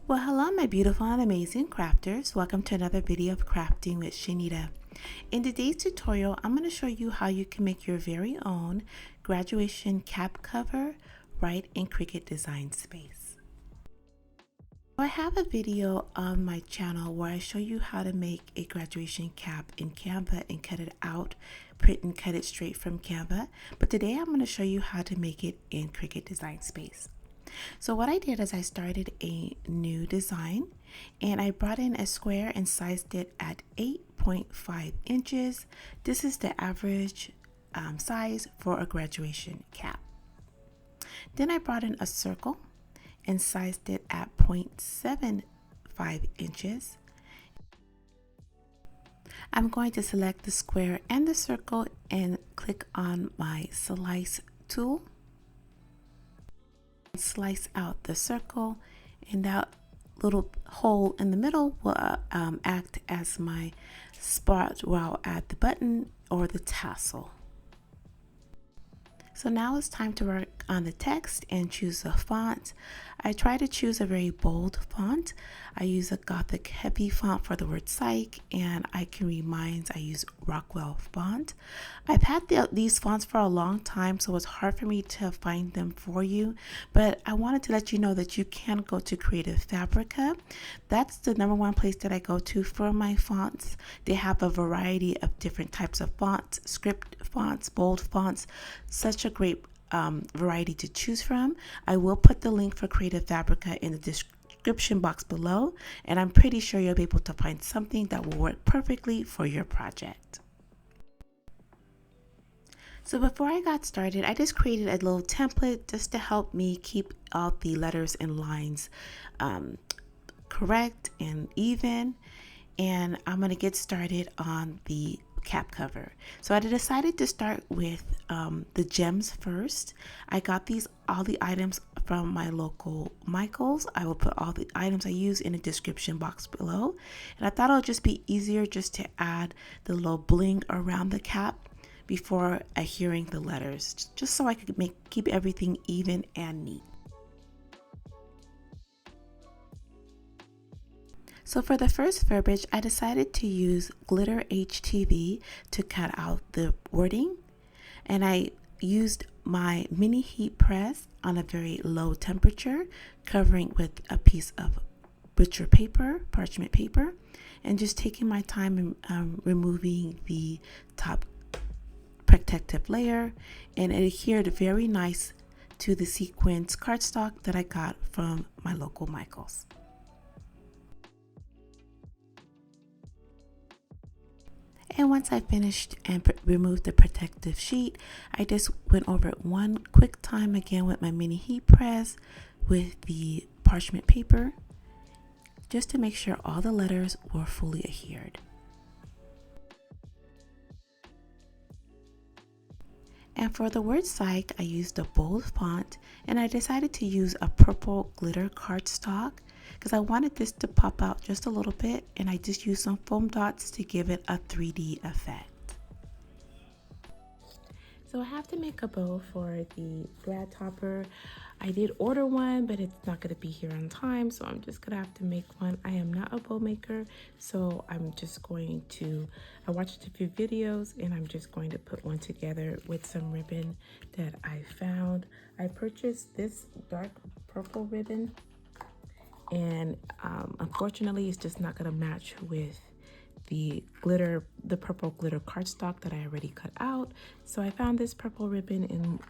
Well, hello, my beautiful and amazing crafters. Welcome to another video of crafting with Shaneda. In today's tutorial, I'm going to show you how you can make your very own graduation cap cover right in Cricut Design Space. I have a video on my channel where I show you how to make a graduation cap in Canva and cut it out, print and cut it straight from Canva. But today I'm going to show you how to make it in Cricut Design Space. So what I did is I started a new design and I brought in a square and sized it at 8.5 inches. This is the average size for a graduation cap. Then I brought in a circle and sized it at 0.75 inches. I'm going to select the square and the circle and click on my slice tool. Slice out the circle, and that little hole in the middle will act as my spot where I'll add the button or the tassel. So now it's time to work on the text and choose a font. I try to choose a very bold font. I use a Gothic heavy font for the word psych, and I can read minds. I use Rockwell font. I've had these fonts for a long time, so it's hard for me to find them for you, but I wanted to let you know that you can go to Creative Fabrica. That's the #1 place that I go to for my fonts. They have a variety of different types of fonts, script fonts, bold fonts, such a great variety to choose from. I will put the link for Creative Fabrica in the description box below, and I'm pretty sure you'll be able to find something that will work perfectly for your project. So before I got started, I just created a little template just to help me keep all the letters and lines correct and even, and I'm going to get started on the cap cover. So I decided to start with the gems first. I got all the items from my local Micheals. I will put all the items I use in the description box below, and I thought it would just be easier just to add the little bling around the cap before adhering the letters, just so I could keep everything even and neat. So for the first verbiage, I decided to use glitter HTV to cut out the wording, and I used my mini heat press on a very low temperature, covering with a piece of butcher paper, parchment paper, and just taking my time in removing the top protective layer, and it adhered very nice to the Sequins Cardstock that I got from my local Micheals. And once I finished and removed the protective sheet, I just went over it one quick time again with my mini heat press with the parchment paper, just to make sure all the letters were fully adhered. And for the word psych, I used a bold font, and I decided to use a purple glitter cardstock because I wanted this to pop out just a little bit, and I just used some foam dots to give it a 3D effect. So I have to make a bow for the grad topper. I did order one, but it's not going to be here on time, so I'm just going to have to make one. I am not a bow maker, so I'm just going to, I watched a few videos, and I'm just going to put one together with some ribbon that I found. I purchased this dark purple ribbon, and unfortunately it's just not going to match with the purple glitter cardstock that I already cut out. So I found this purple ribbon in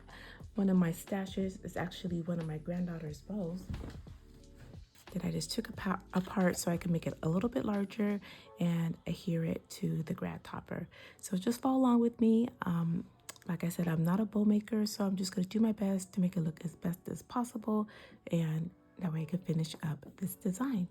one of my stashes. It's actually one of my granddaughter's bows that I just took apart so I can make it a little bit larger and adhere it to the grad topper. So just follow along with me. Like I said, I'm not a bow maker, so I'm just going to do my best to make it look as best as possible, and that way I can finish up this design.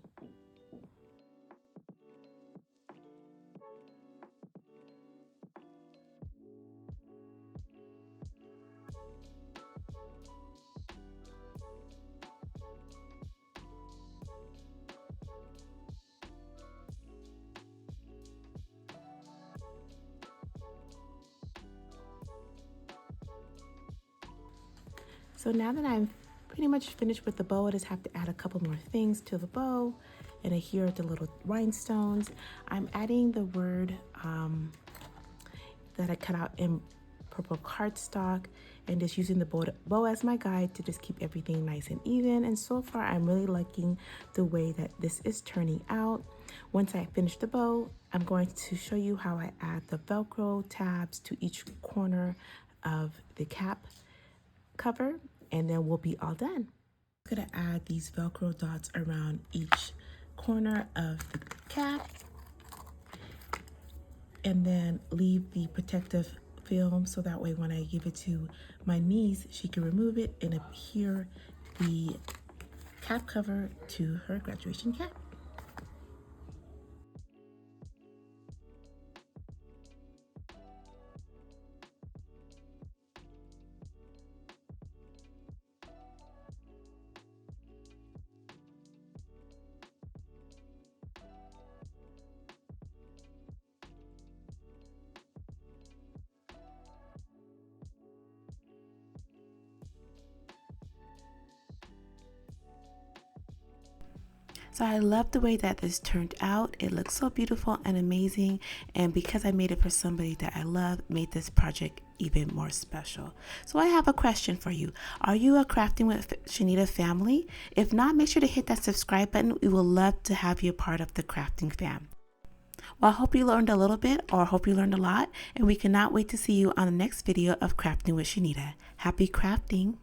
So now that I've pretty much finished with the bow. I just have to add a couple more things to the bow. And here are the little rhinestones. I'm adding the word that I cut out in purple cardstock and just using the bow as my guide to just keep everything nice and even. And so far, I'm really liking the way that this is turning out. Once I finish the bow, I'm going to show you how I add the velcro tabs to each corner of the cap cover, and then we'll be all done. I'm gonna add these velcro dots around each corner of the cap and then leave the protective film so that way when I give it to my niece, she can remove it and adhere the cap cover to her graduation cap. So I love the way that this turned out. It looks so beautiful and amazing. And because I made it for somebody that I love, made this project even more special. So I have a question for you. Are you a Crafting with Shaneda family? If not, make sure to hit that subscribe button. We will love to have you a part of the crafting fam. Well, I hope you learned a little bit, or I hope you learned a lot. And we cannot wait to see you on the next video of Crafting with Shaneda. Happy crafting.